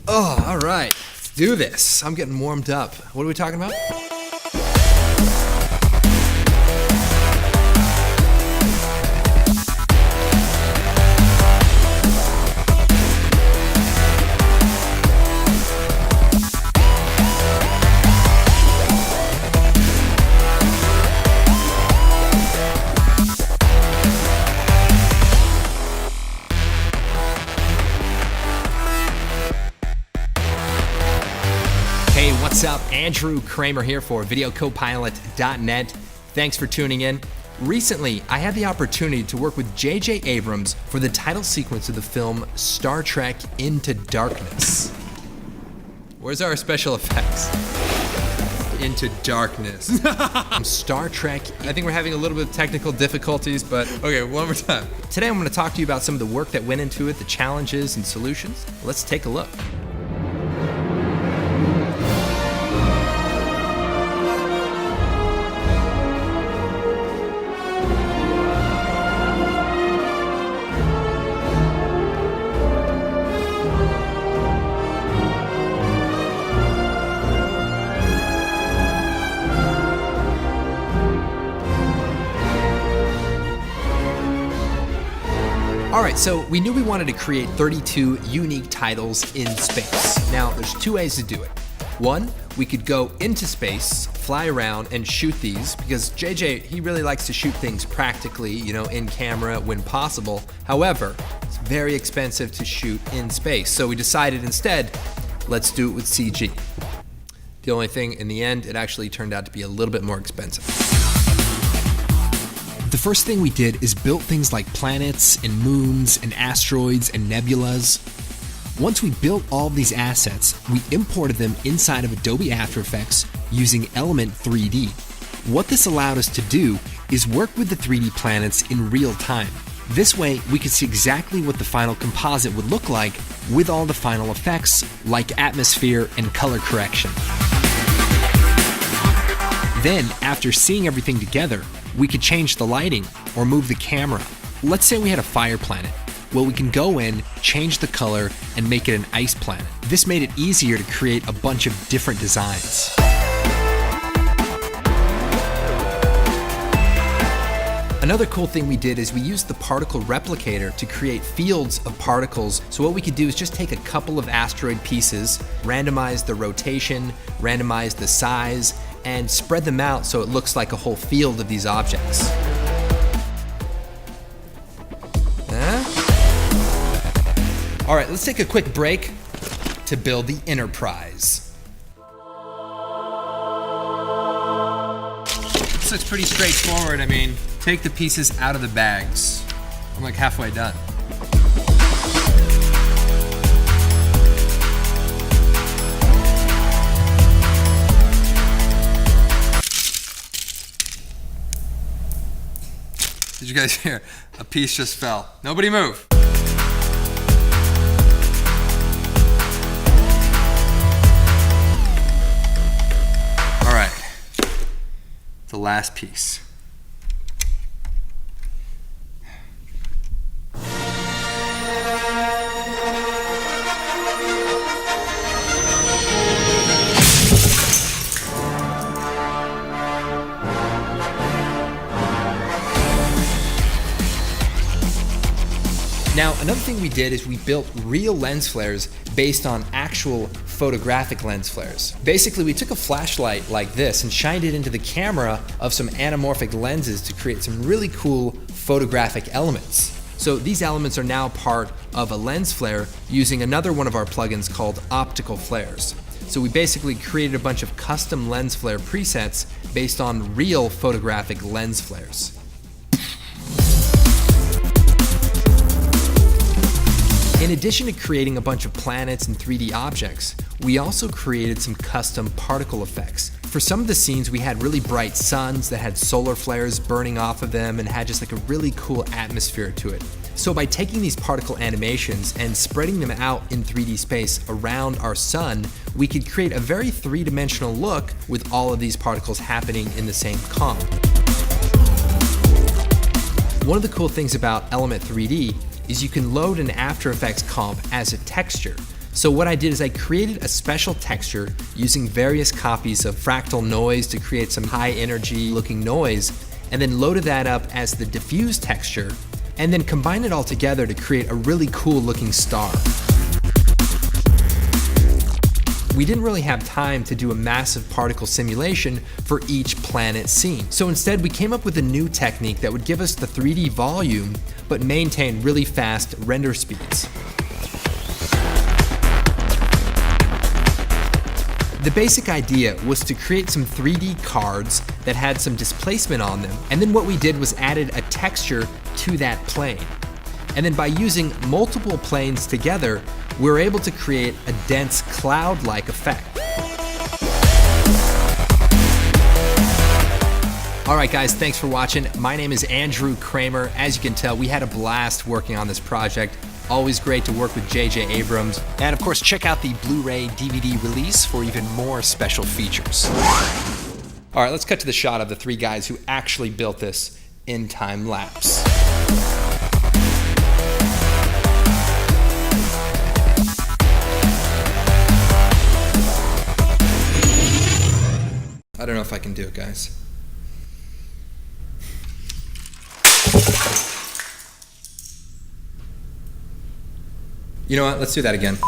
Oh, all right. Let's do this. I'm getting warmed up. What are we talking about? Hey, what's up? Andrew Kramer here for VideoCopilot.net. Thanks for tuning in. Recently, I had the opportunity to work with J.J. Abrams for the title sequence of the film Star Trek Into Darkness. Where's our special effects? Into Darkness. Star Trek. I think we're having a little bit of technical difficulties, but okay, one more time. Today I'm going to talk to you about some of the work that went into it, the challenges and solutions. Let's take a look. All right, so we knew we wanted to create 32 unique titles in space. Now, there's two ways to do it. One, we could go into space, fly around, and shoot these, because JJ, he really likes to shoot things practically, in camera when possible. However, it's very expensive to shoot in space, so we decided instead, let's do it with CG. The only thing, in the end, it actually turned out to be a little bit more expensive. The first thing we did is built things like planets and moons and asteroids and nebulas. Once we built all of these assets, we imported them inside of Adobe After Effects using Element 3D. What this allowed us to do is work with the 3D planets in real time. This way, we could see exactly what the final composite would look like with all the final effects like atmosphere and color correction. Then, after seeing everything together, we could change the lighting or move the camera. Let's say we had a fire planet. Well, we can go in, change the color, and make it an ice planet. This made it easier to create a bunch of different designs. Another cool thing we did is we used the particle replicator to create fields of particles. So what we could do is just take a couple of asteroid pieces, randomize the rotation, randomize the size, and spread them out so it looks like a whole field of these objects. All right, let's take a quick break to build the Enterprise. This looks pretty straightforward. I mean, take the pieces out of the bags. I'm like halfway done. Did you guys hear? A piece just fell. Nobody move. All right, the last piece. Now, another thing we did is we built real lens flares based on actual photographic lens flares. Basically, we took a flashlight like this and shined it into the camera of some anamorphic lenses to create some really cool photographic elements. So these elements are now part of a lens flare using another one of our plugins called Optical Flares. So we basically created a bunch of custom lens flare presets based on real photographic lens flares. In addition to creating a bunch of planets and 3D objects, we also created some custom particle effects. For some of the scenes, we had really bright suns that had solar flares burning off of them and had just like a really cool atmosphere to it. So by taking these particle animations and spreading them out in 3D space around our sun, we could create a very three-dimensional look with all of these particles happening in the same comp. One of the cool things about Element 3D is you can load an After Effects comp as a texture. So what I did is I created a special texture using various copies of Fractal Noise to create some high energy looking noise, and then loaded that up as the diffuse texture, and then combined it all together to create a really cool looking star. We didn't really have time to do a massive particle simulation for each planet scene. So instead we came up with a new technique that would give us the 3D volume, but maintain really fast render speeds. The basic idea was to create some 3D cards that had some displacement on them, and then what we did was added a texture to that plane. And then by using multiple planes together, we were able to create a dense cloud-like effect. All right guys, thanks for watching. My name is Andrew Kramer. As you can tell, we had a blast working on this project. Always great to work with J.J. Abrams. And of course, check out the Blu-ray DVD release for even more special features. All right, let's cut to the shot of the three guys who actually built this in time lapse. I don't know if I can do it, guys. You know what? Let's do that again.